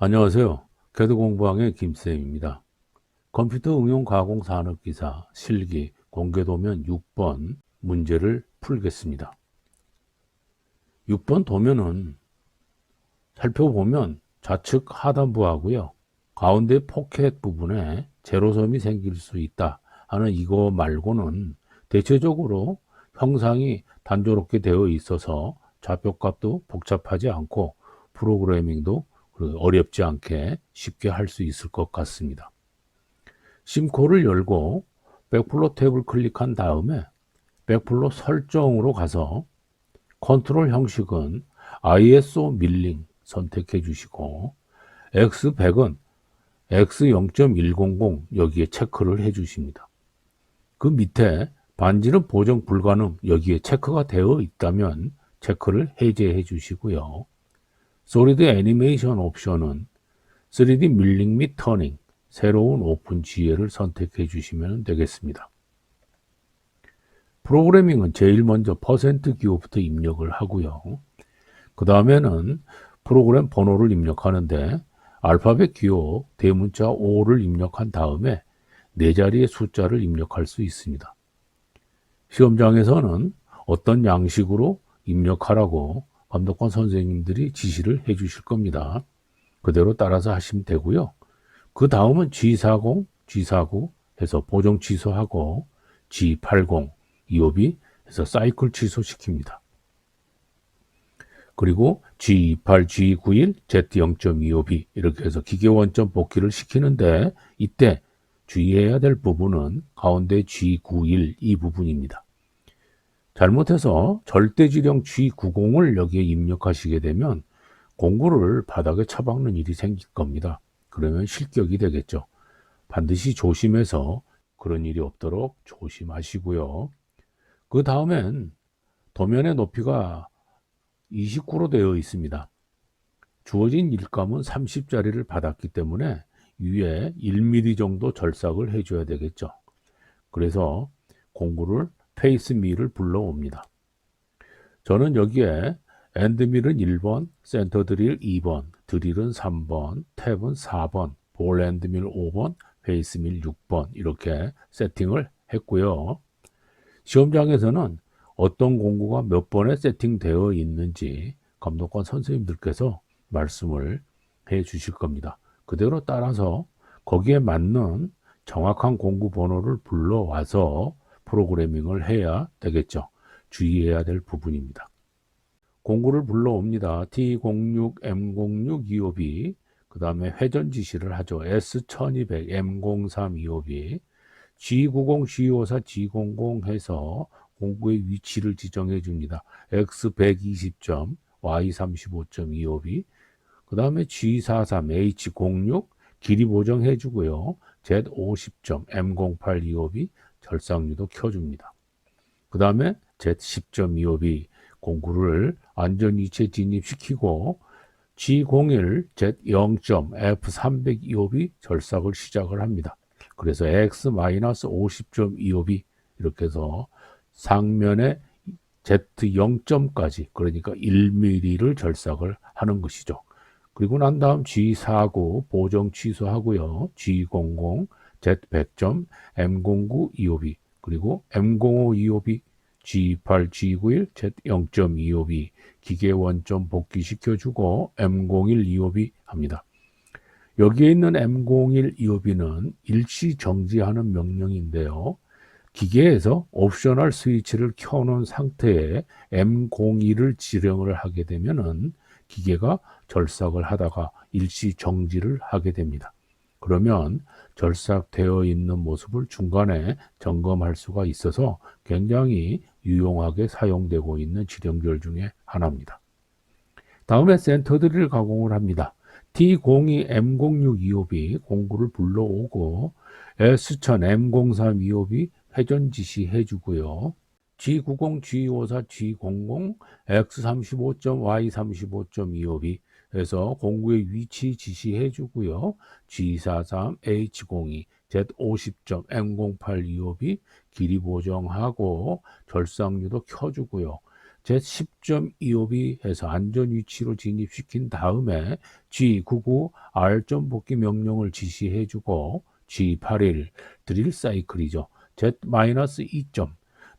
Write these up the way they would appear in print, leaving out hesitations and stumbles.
안녕하세요. 개도공부왕의 김쌤입니다. 컴퓨터 응용 가공 산업 기사 실기 공개도면 6번 문제를 풀겠습니다. 6번 도면은 살펴보면 좌측 하단부하고요. 가운데 포켓 부분에 제로섬이 생길 수 있다 하는 이거 말고는 대체적으로 형상이 단조롭게 되어 있어서 좌표값도 복잡하지 않고 프로그래밍도 어렵지 않게 쉽게 할 수 있을 것 같습니다. 심코를 열고 백플로 탭을 클릭한 다음에 백플로 설정으로 가서 컨트롤 형식은 ISO 밀링 선택해 주시고 X100은 X0.100 여기에 체크를 해 주십니다. 그 밑에 반지름 보정 불가능 여기에 체크가 되어 있다면 체크를 해제해 주시고요. 솔리드 애니메이션 옵션은 3D 밀링 및 터닝, 새로운 오픈 지혜를 선택해 주시면 되겠습니다. 프로그래밍은 제일 먼저 퍼센트 기호부터 입력을 하고요. 그 다음에는 프로그램 번호를 입력하는데 알파벳 기호 대문자 5를 입력한 다음에 네 자리의 숫자를 입력할 수 있습니다. 시험장에서는 어떤 양식으로 입력하라고 감독관 선생님들이 지시를 해 주실 겁니다. 그대로 따라서 하시면 되고요. 그 다음은 G40, G49 해서 보정 취소하고 G80, EOB 해서 사이클 취소시킵니다. 그리고 G28, G91, Z0.25B 이렇게 해서 기계 원점 복귀를 시키는데 이때 주의해야 될 부분은 가운데 G91 이 부분입니다. 잘못해서 절대지령 G90을 여기에 입력하시게 되면 공구를 바닥에 처박는 일이 생길 겁니다. 그러면 실격이 되겠죠. 반드시 조심해서 그런 일이 없도록 조심하시고요. 그 다음엔 도면의 높이가 29로 되어 있습니다. 주어진 일감은 30짜리를 받았기 때문에 위에 1mm 정도 절삭을 해줘야 되겠죠. 그래서 공구를 페이스 밀을 불러옵니다. 저는 여기에 엔드밀은 1번, 센터 드릴 2번, 드릴은 3번, 탭은 4번, 볼 엔드밀 5번, 페이스 밀 6번 이렇게 세팅을 했고요. 시험장에서는 어떤 공구가 몇 번에 세팅되어 있는지 감독관 선생님들께서 말씀을 해 주실 겁니다. 그대로 따라서 거기에 맞는 정확한 공구 번호를 불러와서 프로그래밍을 해야 되겠죠. 주의해야 될 부분입니다. 공구를 불러옵니다. T06, M06, 25B, 그 다음에 회전 지시를 하죠. S1200, M03, 25B, G90, G54, G00 해서 공구의 위치를 지정해 줍니다. X120점, Y35점, 25B, 그 다음에 G43, H06, 길이 보정해 주고요. Z50점, M08, 25B, 절삭유도 켜줍니다. 그 다음에 Z10점, 25B, 공구를 안전위치에 진입시키고 G01, Z0점, F325B 절삭을 시작을 합니다. 그래서 X-50.25B 이렇게 해서 상면에 Z0점까지 그러니까 1mm를 절삭을 하는 것이죠. 그리고 난 다음 G49 보정 취소하고요. G00, Z100점, M09, 25B 그리고 M05, 25B, G28, G91, Z0.25B 기계 원점 복귀시켜주고 M01, 25B 합니다. 여기에 있는 M01, 25B는 일시 정지하는 명령인데요. 기계에서 옵셔널 스위치를 켜놓은 상태에 M01을 지령을 하게 되면은 기계가 절삭을 하다가 일시 정지를 하게 됩니다. 그러면 절삭되어 있는 모습을 중간에 점검할 수가 있어서 굉장히 유용하게 사용되고 있는 지령절 중에 하나입니다. 다음에 센터드릴 가공을 합니다. T02, M06, 25B 공구를 불러오고 S1000, M03, 25B 회전 지시해 주고요. G90, G54, G00, X35점, Y35점, 25B 해서 공구의 위치 지시해 주고요. G43, H02, Z50점, M08, 25B 길이 보정하고 절삭유도 켜주고요. Z10.25b 해서 안전 위치로 진입시킨 다음에 G99 R점 복귀 명령을 지시해주고 G81 드릴 사이클이죠. Z-2점.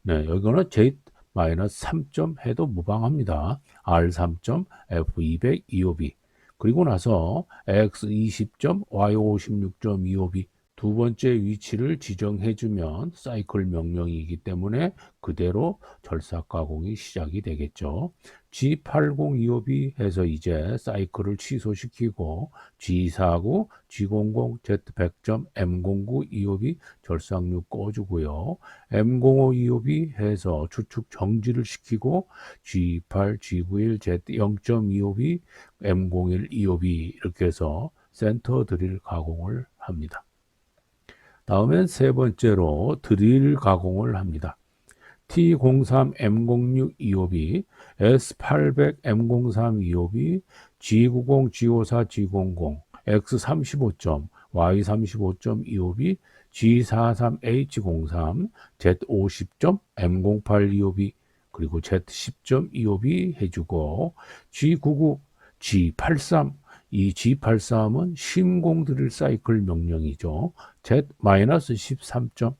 네, 여기는 Z-3점 해도 무방합니다. R3점 F200 25B. 그리고 나서 X20점 Y56점 25B 두 번째 위치를 지정해주면 사이클 명령이기 때문에 그대로 절삭 가공이 시작이 되겠죠. G8025B 해서 이제 사이클을 취소시키고 G49, G00, Z100점, M09 25B 절삭류 꺼주고요. M05 25B 해서 추측 정지를 시키고 G8, G91, Z0.25B, M01 25B 이렇게 해서 센터 드릴 가공을 합니다. 다음엔 세 번째로 드릴 가공을 합니다. T03 M06 25B, S800 M03 25B, G90 G54 G00, X35점, Y35점 25B, G43 H03, Z50점 M08 25B, 그리고 Z10점 25B 해주고 G99 G83 이 G83은 심공 드릴 사이클 명령이죠. Z-13점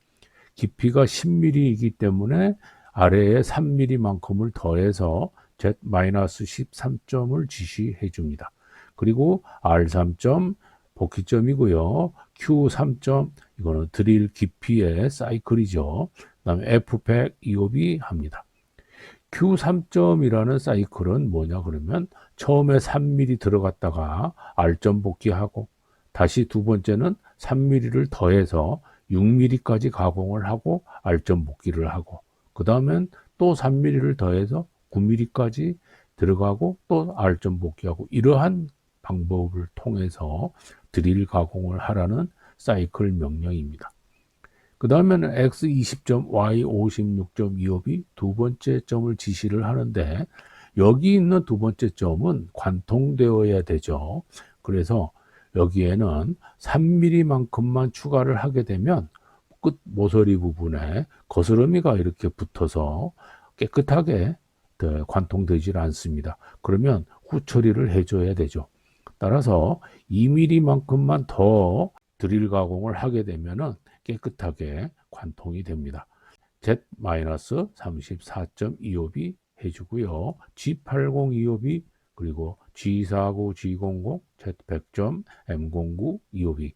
깊이가 10mm이기 때문에 아래에 3mm만큼을 더해서 Z-13점을 지시해 줍니다. 그리고 R3점 복귀점이고요. Q3점 이거는 드릴 깊이의 사이클이죠. 그다음에 F100 25B 합니다. Q3점이라는 사이클은 뭐냐 그러면 처음에 3mm 들어갔다가 R점 복귀하고 다시 두 번째는 3mm를 더해서 6mm까지 가공을 하고 R점 복귀를 하고 그 다음엔 또 3mm를 더해서 9mm까지 들어가고 또 R점 복귀하고 이러한 방법을 통해서 드릴 가공을 하라는 사이클 명령입니다. 그 다음에는 X20점, Y56.25B 두 번째 점을 지시를 하는데 여기 있는 두 번째 점은 관통되어야 되죠. 그래서 여기에는 3mm만큼만 추가를 하게 되면 끝 모서리 부분에 거스러미가 이렇게 붙어서 깨끗하게 관통되질 않습니다. 그러면 후처리를 해줘야 되죠. 따라서 2mm만큼만 더 드릴 가공을 하게 되면은 깨끗하게 관통이 됩니다. Z-34.25B 해주고요. G8025B 그리고 G49, G00, Z100점, M09, 25B,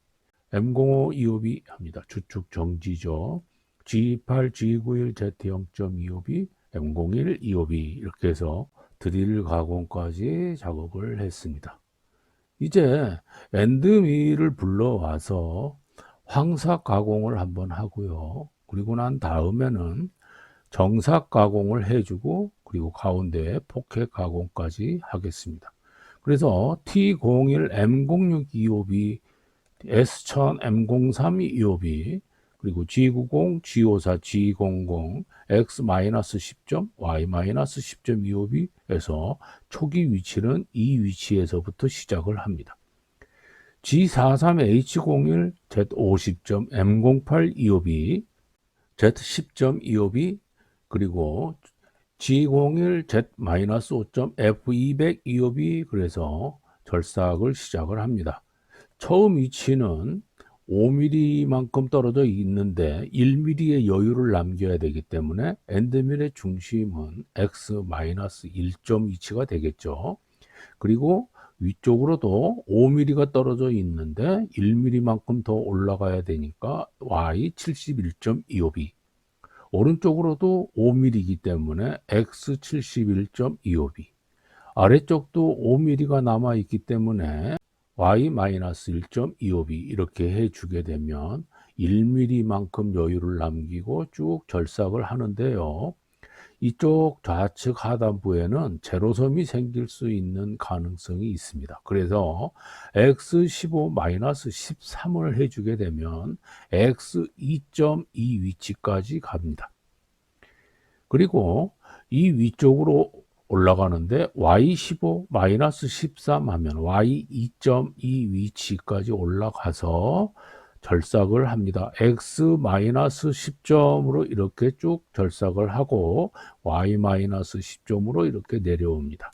M05, 25B 합니다. 주축 정지죠. G8, G91, Z0.25B, M01, 25B 이렇게 해서 드릴 가공까지 작업을 했습니다. 이제 엔드밀을 불러와서 황삭 가공을 한번 하고요. 그리고 난 다음에는 정삭 가공을 해주고 그리고 가운데에 포켓 가공까지 하겠습니다. 그래서 T01 M06 25B, S1000 M03 25B, 그리고 G90, G54, G00, X-10점, Y-10점 25B에서 초기 위치는 이 위치에서부터 시작을 합니다. G43H01, Z50점, M08 25B, Z10점 25B, 그리고 G01, Z-5점, F200 25B 그래서 절삭을 시작을 합니다. 처음 위치는 5mm만큼 떨어져 있는데 1mm의 여유를 남겨야 되기 때문에 엔드밀의 중심은 X-1점 위치가 되겠죠. 그리고 위쪽으로도 5mm가 떨어져 있는데 1mm만큼 더 올라가야 되니까 Y71.25B 오른쪽으로도 5mm이기 때문에 X71.25B 아래쪽도 5mm가 남아있기 때문에 Y-1.25B 이렇게 해주게 되면 1mm만큼 여유를 남기고 쭉 절삭을 하는데요. 이쪽 좌측 하단부에는 제로섬이 생길 수 있는 가능성이 있습니다. 그래서 X15-13을 해주게 되면 X2.2 위치까지 갑니다. 그리고 이 위쪽으로 올라가는데 Y15-13 하면 Y2.2 위치까지 올라가서 절삭을 합니다. x-10점으로 이렇게 쭉 절삭을 하고 y-10점으로 이렇게 내려옵니다.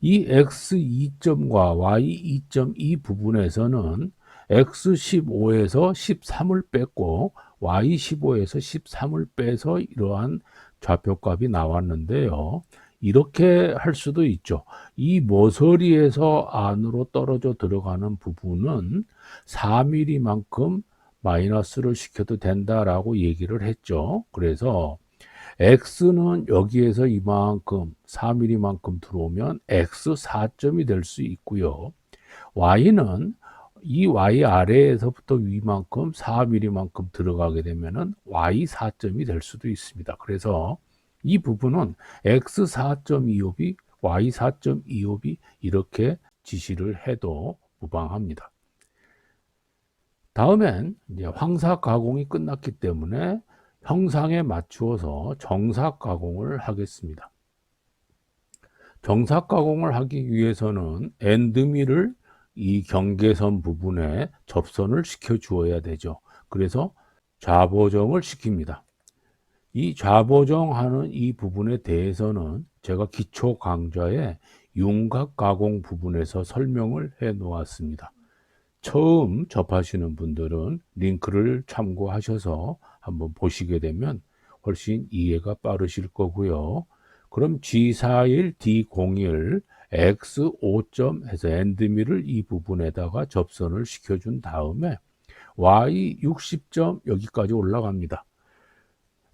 이 x2점과 y2점 이 부분에서는 x15에서 13을 뺐고 y15에서 13을 빼서 이러한 좌표값이 나왔는데요. 이렇게 할 수도 있죠. 이 모서리에서 안으로 떨어져 들어가는 부분은 4mm만큼 마이너스를 시켜도 된다라고 얘기를 했죠. 그래서 x는 여기에서 이만큼 4mm만큼 들어오면 x4점이 될 수 있고요. y는 이 y 아래에서부터 위만큼 4mm만큼 들어가게 되면은 y4점이 될 수도 있습니다. 그래서 이 부분은 x4.25이 y4.25이 이렇게 지시를 해도 무방합니다. 다음엔 이제 황사 가공이 끝났기 때문에 형상에 맞추어서 정삭 가공을 하겠습니다. 정삭 가공을 하기 위해서는 엔드밀을 이 경계선 부분에 접선을 시켜 주어야 되죠. 그래서 좌보정을 시킵니다. 이 좌보정하는 이 부분에 대해서는 제가 기초 강좌에 윤곽 가공 부분에서 설명을 해 놓았습니다. 처음 접하시는 분들은 링크를 참고하셔서 한번 보시게 되면 훨씬 이해가 빠르실 거고요. 그럼 G41, D01, X5점 해서 엔드밀을 이 부분에다가 접선을 시켜준 다음에 Y60점 여기까지 올라갑니다.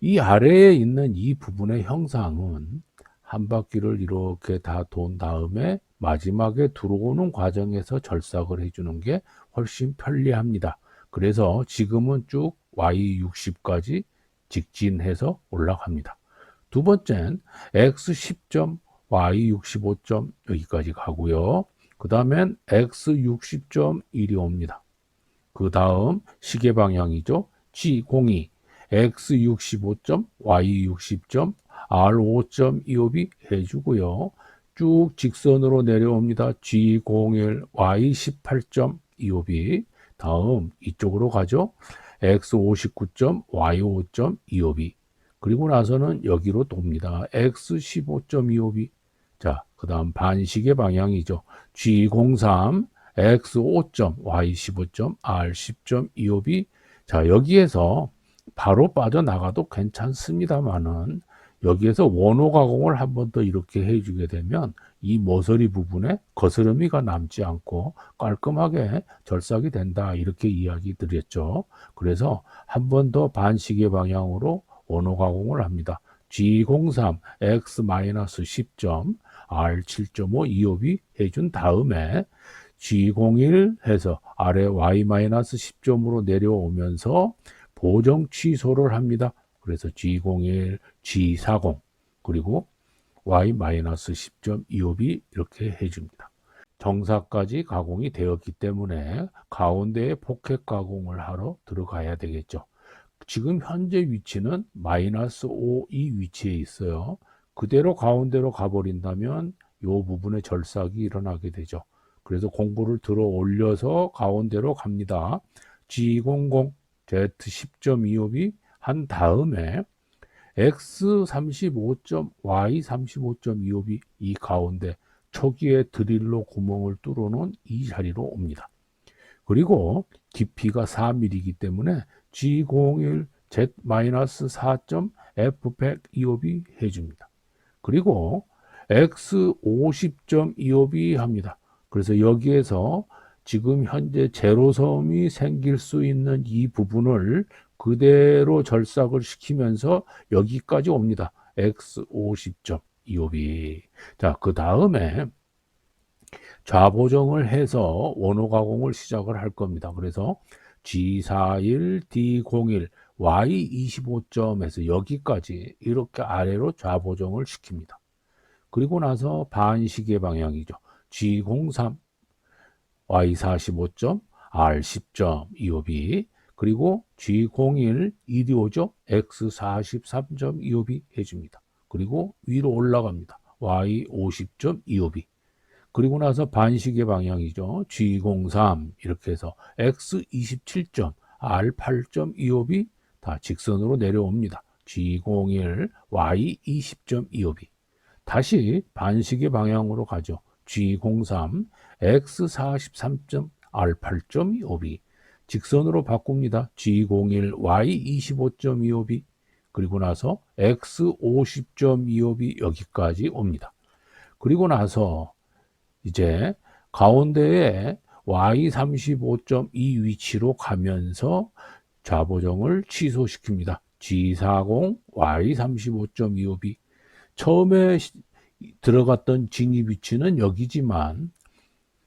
이 아래에 있는 이 부분의 형상은 한 바퀴를 이렇게 다 돈 다음에 마지막에 들어오는 과정에서 절삭을 해주는 게 훨씬 편리합니다. 그래서 지금은 쭉 Y60까지 직진해서 올라갑니다. 두 번째는 X10점, Y65점 여기까지 가고요. 그 다음엔 X60.1이 옵니다. 그 다음 시계 방향이죠. G02, X65점, Y60점, R5.25이 해주고요. 쭉 직선으로 내려옵니다. G01, Y18.25이 다음 이쪽으로 가죠. X59점, Y5.25이 그리고 나서는 여기로 돕니다. X15.25이 자, 그 다음 반시계 방향이죠. G03, X5점, Y15점, R10.25이 자, 여기에서 바로 빠져나가도 괜찮습니다만은 여기에서 원호 가공을 한 번 더 이렇게 해주게 되면 이 모서리 부분에 거스름이가 남지 않고 깔끔하게 절삭이 된다 이렇게 이야기 드렸죠. 그래서 한 번 더 반시계 방향으로 원호 가공을 합니다. G03 X-10점 R7.5 이옵이 해준 다음에 G01 해서 아래 Y-10점으로 내려오면서 보정 취소를 합니다. 그래서 G01, G40 그리고 Y-10.25이 이렇게 해줍니다. 정사까지 가공이 되었기 때문에 가운데에 포켓 가공을 하러 들어가야 되겠죠. 지금 현재 위치는 -5 이 위치에 있어요. 그대로 가운데로 가버린다면 이 부분에 절삭이 일어나게 되죠. 그래서 공구를 들어 올려서 가운데로 갑니다. G00, Z10.25이 한 다음에 X35점, Y35.25이 이 가운데 초기에 드릴로 구멍을 뚫어놓은 이 자리로 옵니다. 그리고 깊이가 4mm이기 때문에 G01, Z-4점, F100 해줍니다. 그리고 X50.25이 합니다. 그래서 여기에서 지금 현재 제로섬이 생길 수 있는 이 부분을 그대로 절삭을 시키면서 여기까지 옵니다. X50.25이. 자, 그 다음에 좌보정을 해서 원호 가공을 시작을 할 겁니다. 그래서 G41, D01, Y25점에서 여기까지 이렇게 아래로 좌보정을 시킵니다. 그리고 나서 반시계 방향이죠. G03, Y45점, R10점 이옵이 그리고 G01, 이리 오죠. X43점 이옵이 해줍니다. 그리고 위로 올라갑니다. Y50점 이옵이 그리고 나서 반시계 방향이죠. G03 이렇게 해서 X 27점, R 8.25b 다 직선으로 내려옵니다. G01, Y 20.25b. 다시 반시계 방향으로 가죠. G03, X 43점, R 8.25b. 직선으로 바꿉니다. G01, Y 25.25b. 그리고 나서 X 50.25b 여기까지 옵니다. 그리고 나서 이제 가운데에 Y35.2 위치로 가면서 좌보정을 취소시킵니다. G40, Y35.25b. 처음에 들어갔던 진입 위치는 여기지만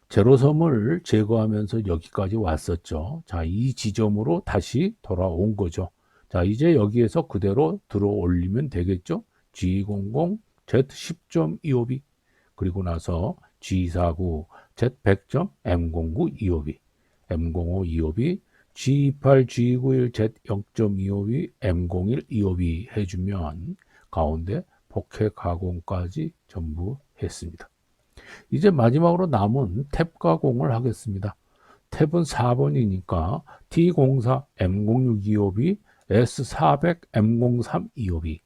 제로섬을 제거하면서 여기까지 왔었죠. 자, 이 지점으로 다시 돌아온 거죠. 자, 이제 여기에서 그대로 들어 올리면 되겠죠. G00, Z10.25b. 그리고 나서 G49, Z100점, M09, 25b, M05, 25b, G28, G91, Z0.25b, M01, 25b 해주면 가운데 포켓 가공까지 전부 했습니다. 이제 마지막으로 남은 탭 가공을 하겠습니다. 탭은 4번이니까 T04, M06, 25b, S400, M03, 25b,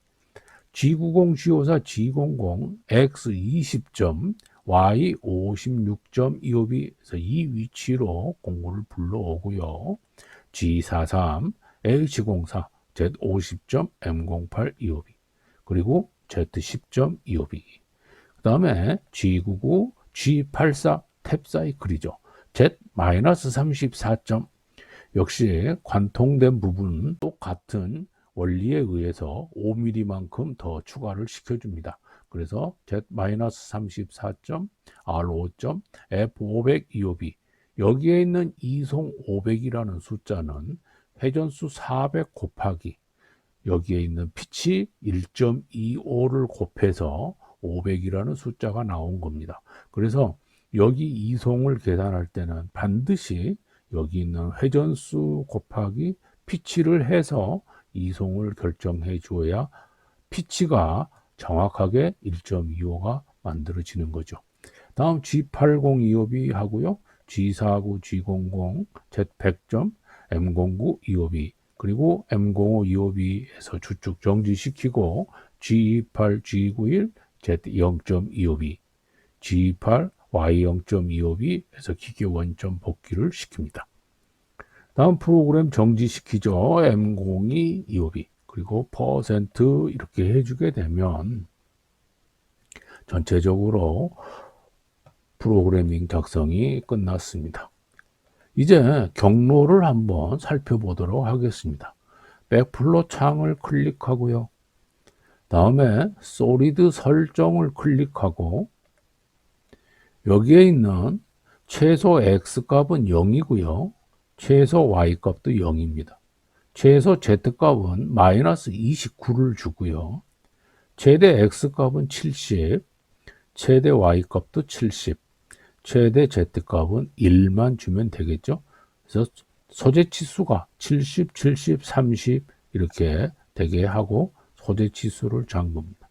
G90, G54, G00, X20점, Y56.25b에서 이 위치로 공구를 불러오고요. G43, H04, Z50점, M08, 25b, 그리고 Z10.25b. 그 다음에 G99, G84 탭 사이클이죠. Z-34점. 역시 관통된 부분은 똑같은 원리에 의해서 5mm만큼 더 추가를 시켜줍니다. 그래서 Z-34점, R5점, F500, 25b. 여기에 있는 이송 500이라는 숫자는 회전수 400 곱하기 여기에 있는 피치 1.25를 곱해서 500이라는 숫자가 나온 겁니다. 그래서 여기 이송을 계산할 때는 반드시 여기 있는 회전수 곱하기 피치를 해서 이송을 결정해 주어야 피치가 정확하게 1.25가 만들어지는 거죠. 다음 G80, 25b 하고요. G49, G00, Z100점, M09, 25b, 그리고 M05, 25b에서 주축 정지시키고 G28, G91, Z0.25b, G28, Y0.25b에서 기계 원점 복귀를 시킵니다. 다음 프로그램 정지시키죠. M02, 25b, 그리고 퍼센트 이렇게 해주게 되면 전체적으로 프로그래밍 작성이 끝났습니다. 이제 경로를 한번 살펴보도록 하겠습니다. 백플로 창을 클릭하고요. 다음에 솔리드 설정을 클릭하고 여기에 있는 최소 X값은 0이고요. 최소 Y값도 0입니다. 최소 Z값은 마이너스 29를 주고요. 최대 X값은 70, 최대 Y값도 70, 최대 Z값은 1만 주면 되겠죠. 그래서 소재치수가 70, 70, 30 이렇게 되게 하고 소재치수를 잠굽니다.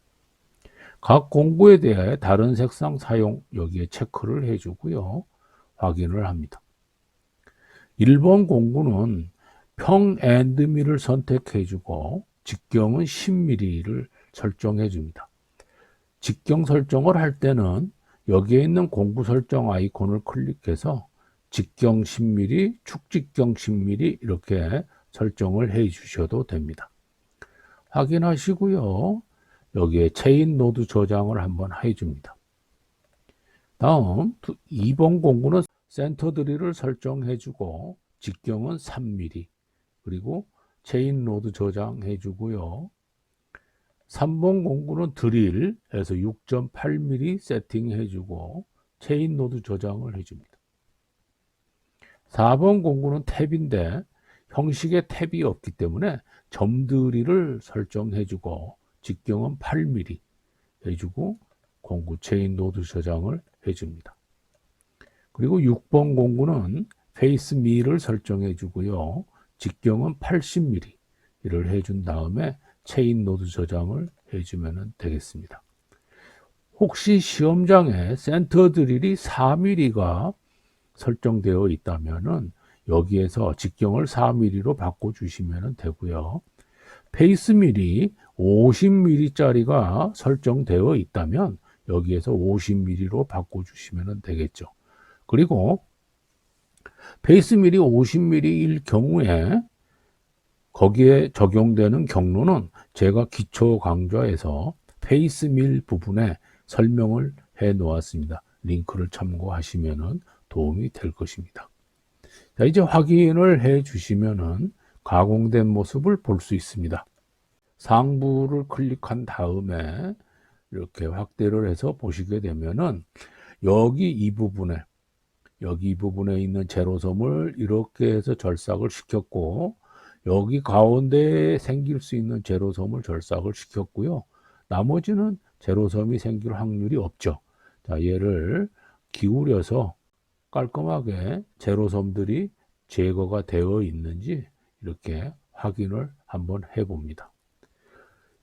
각 공구에 대해 다른 색상 사용 여기에 체크를 해주고요. 확인을 합니다. 1번 공구는 평 앤드밀을 선택해주고 직경은 10mm를 설정해줍니다. 직경 설정을 할 때는 여기에 있는 공구 설정 아이콘을 클릭해서 직경 10mm, 축직경 10mm 이렇게 설정을 해 주셔도 됩니다. 확인하시고요. 여기에 체인 노드 저장을 한번 해줍니다. 다음 2번 공구는 센터 드릴을 설정해주고 직경은 3mm 그리고 체인 노드 저장해주고요. 3번 공구는 드릴에서 6.8mm 세팅해주고 체인 노드 저장을 해줍니다. 4번 공구는 탭인데 형식에 탭이 없기 때문에 점 드릴을 설정해주고 직경은 8mm 해주고 공구 체인 노드 저장을 해줍니다. 그리고 6번 공구는 페이스 밀을 설정해주고요. 직경은 80mm를 해준 다음에 체인 노드 저장을 해주면 되겠습니다. 혹시 시험장에 센터 드릴이 4mm가 설정되어 있다면은 여기에서 직경을 4mm로 바꿔주시면 되고요. 페이스 밀이 50mm짜리가 설정되어 있다면 여기에서 50mm로 바꿔주시면 되겠죠. 그리고 페이스 밀이 50mm일 경우에 거기에 적용되는 경로는 제가 기초 강좌에서 페이스 밀 부분에 설명을 해 놓았습니다. 링크를 참고하시면 도움이 될 것입니다. 자, 이제 확인을 해 주시면은 가공된 모습을 볼 수 있습니다. 상부를 클릭한 다음에 이렇게 확대를 해서 보시게 되면은 여기 이 부분에 있는 제로섬을 이렇게 해서 절삭을 시켰고, 여기 가운데에 생길 수 있는 제로섬을 절삭을 시켰고요. 나머지는 제로섬이 생길 확률이 없죠. 자, 얘를 기울여서 깔끔하게 제로섬들이 제거가 되어 있는지 이렇게 확인을 한번 해봅니다.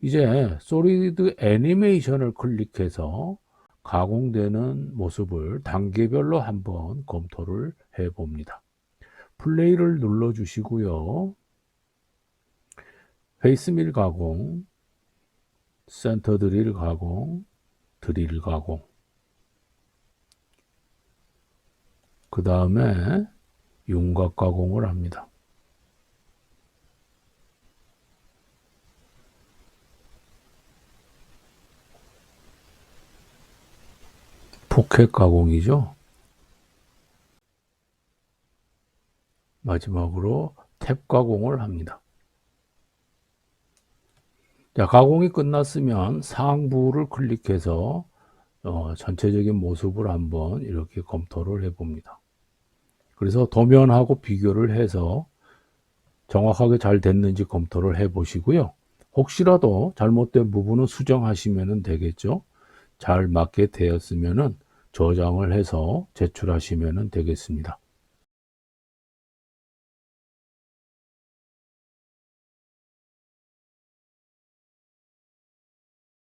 이제 솔리드 애니메이션을 클릭해서 가공되는 모습을 단계별로 한번 검토를 해봅니다. 플레이를 눌러주시고요. 페이스밀 가공, 센터 드릴 가공, 드릴 가공, 그 다음에 윤곽 가공을 합니다. 포켓 가공이죠. 마지막으로 탭 가공을 합니다. 자, 가공이 끝났으면 상부를 클릭해서 전체적인 모습을 한번 이렇게 검토를 해봅니다. 그래서 도면하고 비교를 해서 정확하게 잘 됐는지 검토를 해보시고요. 혹시라도 잘못된 부분은 수정하시면 되겠죠. 잘 맞게 되었으면 저장을 해서 제출하시면 되겠습니다.